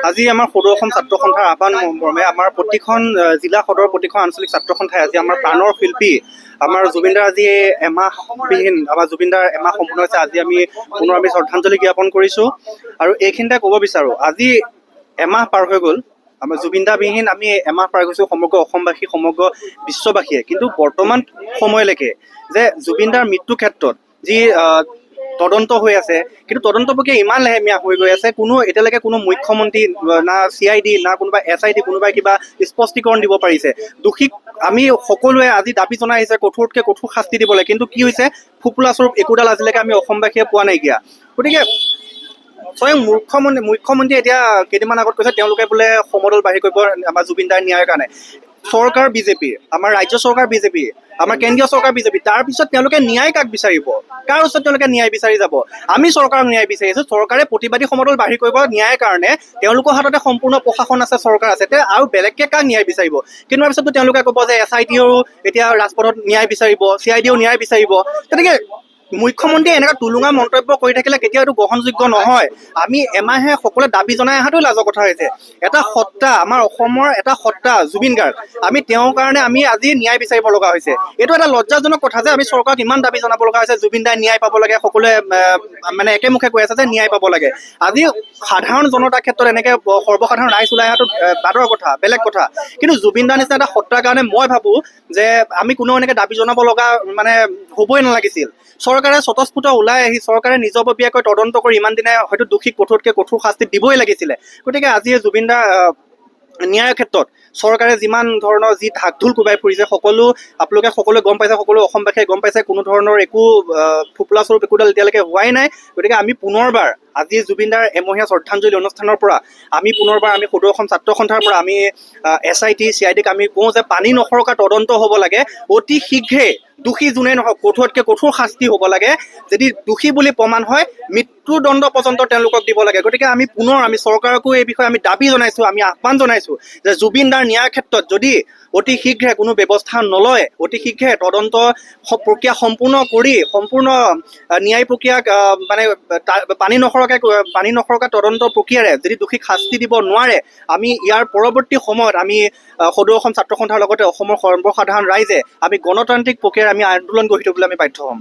আজি আমাৰ সদৌ অসম ছাত্ৰ সন্থাৰ আহ্বান মৰ্মে আমাৰ প্ৰতিখন জিলা সদৰ প্ৰতিখন আঞ্চলিক ছাত্ৰ সন্থাই আজি আমাৰ প্ৰাণৰ শিল্পী আমাৰ জুবিনদাৰ আজি এমাহবিহীন আমাৰ জুবিনদাৰ এমাহ সম্পূৰ্ণ হৈছে। আজি আমি পুনৰ আমি শ্ৰদ্ধাঞ্জলি জ্ঞাপন কৰিছোঁ আৰু এইখিনিতে ক'ব বিচাৰোঁ আজি এমাহ পাৰ হৈ গ'ল। আমাৰ জুবিনদাবিহীন আমি এমাহ পাৰ গৈছোঁ সমগ্ৰ অসমবাসী সমগ্ৰ বিশ্ববাসীয়ে, কিন্তু বৰ্তমান সময়লৈকে যে জুবিনদাৰ মৃত্যুৰ ক্ষেত্ৰত যি তদন্ত হৈ আছে, কিন্তু তদন্ত প্ৰক্ৰিয়া ইমান লেহেমীয়া হৈ গৈ আছে। কোনো এতিয়ালৈকে কোনো মুখ্যমন্ত্ৰী না CID না কোনোবা SIT কোনোবাই কিবা স্পষ্টীকৰণ দিব পাৰিছে। দোষীক আমি সকলোৱে আজি দাবী জনাই আহিছে কঠোৰতকৈ কঠোৰ শাস্তি দিবলৈ, কিন্তু কি হৈছে ফুপুলাস্বৰূপ একোডাল আজিলৈকে আমি অসমবাসীয়ে পোৱা নাইকিয়া। গতিকে স্বয়ং মুখ্যমন্ত্ৰী এতিয়া কেইদিনমান আগত কৈছে তেওঁলোকে বোলে সমদল বাঢ়ি কৰিব আমাৰ জুবিনদাৰ ন্যায়ৰ কাৰণে। চৰকাৰ BJP, আমাৰ ৰাজ্য চৰকাৰ BJP, আমাৰ কেন্দ্ৰীয় চৰকাৰ BJP, তাৰপিছত তেওঁলোকে ন্যায় কাক বিচাৰিব? কাৰ ওচৰত তেওঁলোকে ন্যায় বিচাৰি যাব? আমি চৰকাৰক ন্যায় বিচাৰিছোঁ। চৰকাৰে প্ৰতিবাদী সমদল বাঢ়ি কৰিব ন্যায়ৰ কাৰণে, তেওঁলোকৰ হাততে সম্পূৰ্ণ প্ৰশাসন আছে, চৰকাৰ আছে, আৰু বেলেগকে কাক ন্যায় বিচাৰিব? কিন্তু তাৰপিছতো তেওঁলোকে ক'ব যে SITও এতিয়া ৰাজপথত ন্যায় বিচাৰিব, CIDও ন্যায় বিচাৰিব। গতিকে মুখ্যমন্ত্ৰীয়ে এনেকুৱা টুলুঙা মন্তব্য কৰি থাকিলে কেতিয়াও এইটো গ্ৰহণযোগ্য নহয়। আমি এমাহে সকলোৱে দাবী জনাই অহাটো লাজৰ কথা হৈছে। এটা সত্তা, আমাৰ অসমৰ এটা সত্তা জুবিন গাৰ্গ, আমি তেওঁৰ কাৰণে আমি আজি ন্যায় বিচাৰিব লগা হৈছে। এইটো এটা লজ্জাজনক কথা যে আমি চৰকাৰক ইমান দাবী জনাব লগা হৈছে জুবিন দাই ন্যায় পাব লাগে, সকলোৱে মানে একেমুখে কৈ আছে যে ন্যায় পাব লাগে। আজি সাধাৰণ জনতাৰ ক্ষেত্ৰত এনেকৈ সৰ্বসাধাৰণ ৰাইজ ওলাই অহাটো বাদৰ কথা, বেলেগ কথা, কিন্তু জুবিন দাৰ নিচিনা এটা সত্তাৰ কাৰণে মই ভাবোঁ যে আমি কোনেও এনেকৈ দাবী জনাব লগা মানে হ'বই নালাগিছিল। চৰকাৰে স্বতঃস্ফূৰ্ত ওলাই আহি চৰকাৰে নিজাববীয়াকৈ তদন্ত কৰি ইমান দিনে হয়তো দোষীক কঠোৰতকৈ কঠোৰ শাস্তি দিবই লাগিছিলে। গতিকে আজি জুবিনদাৰ ন্যায়ৰ ক্ষেত্ৰত চৰকাৰে যিমান ধৰণৰ যি ঢাক ঢোল কোবাই ফুৰিছে আপোনালোকে সকলোৱে গম পাইছে, সকলো অসমবাসীয়ে গম পাইছে, কোনো ধৰণৰ একো ফুপুলাস্বৰূপ একোডাল এতিয়ালৈকে হোৱাই নাই। গতিকে আমি পুনৰবাৰ আজি জুবিনদাৰ এমহীয়া শ্ৰদ্ধাঞ্জলি অনুষ্ঠানৰ পৰা আমি পুনৰবাৰ আমি সদৌ অসম ছাত্ৰ সন্থাৰ পৰা আমি SIT CIDক আমি কওঁ যে পানী নসৰকা তদন্ত হ'ব লাগে, অতি শীঘ্ৰে দোষী যোনেই নহওক কঠোৰতকৈ কঠোৰ শাস্তি হ'ব লাগে। যদি দোষী বুলি প্ৰমাণ হয় মৃত্যুদণ্ড পৰ্যন্ত তেওঁলোকক দিব লাগে। গতিকে আমি পুনৰ আমি চৰকাৰকো এই বিষয়ে আমি দাবী জনাইছোঁ, আমি আহ্বান জনাইছোঁ যে জুবিনদাৰ ন্যায়ৰ ক্ষেত্ৰত যদি অতি শীঘ্ৰে কোনো ব্যৱস্থা নলয়, অতি শীঘ্ৰে তদন্ত প্ৰক্ৰিয়া সম্পূৰ্ণ কৰি সম্পূৰ্ণ ন্যায় প্ৰক্ৰিয়াক মানে পানী নসৰকা তদন্ত প্ৰক্ৰিয়াৰে যদি দোষীক শাস্তি দিব নোৱাৰে, আমি ইয়াৰ পৰৱৰ্তী সময়ত আমি সদৌ অসম ছাত্ৰ সন্থাৰ লগতে অসমৰ সৰ্বসাধাৰণ ৰাইজে আমি গণতান্ত্ৰিক প্ৰক্ৰিয়াৰে আমি আন্দোলন গঢ়ি তুলিবলৈ আমি বাধ্য হ'ম।